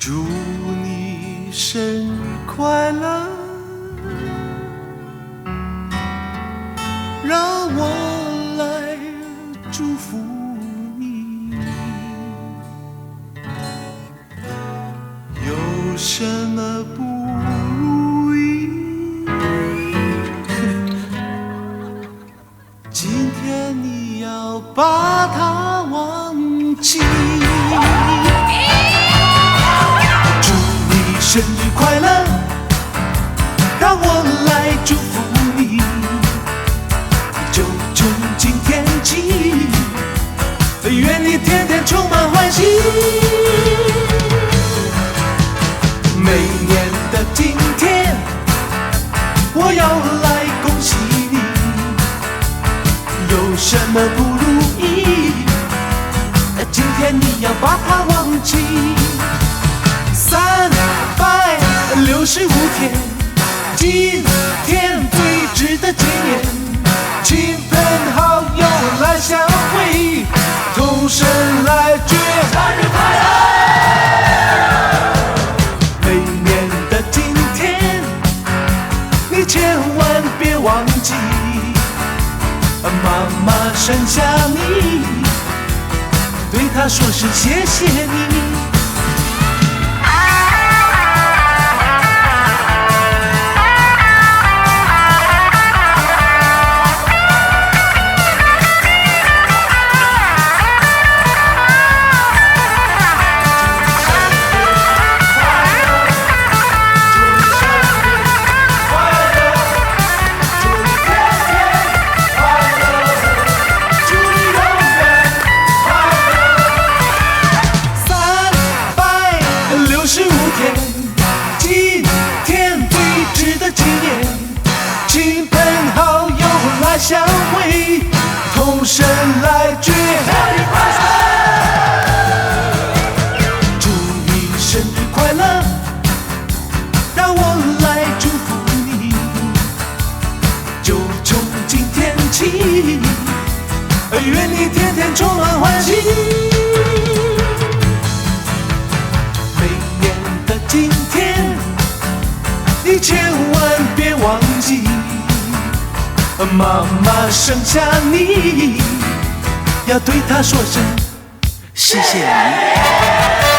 祝你生日快乐，让我来祝福你。有什么不如意？今天你要把它忘记。生日快乐，让我来祝福你，就从今天起，愿你天天充满欢喜。每年的今天，我要来恭喜你，有什么不如意，今天你要把它忘记。365天，今天最值得纪念，亲朋好友来相会，同声来祝生日快乐。每年的今天，你千万别忘记，妈妈生下你，对她说声谢谢你。亲朋好友来相会，同声来祝生日快乐。祝你生日快乐，让我来祝福你，就从今天起，愿你天天充满欢喜。每年的今天，你千万别忘记，妈妈生下你，要对她说声谢谢你。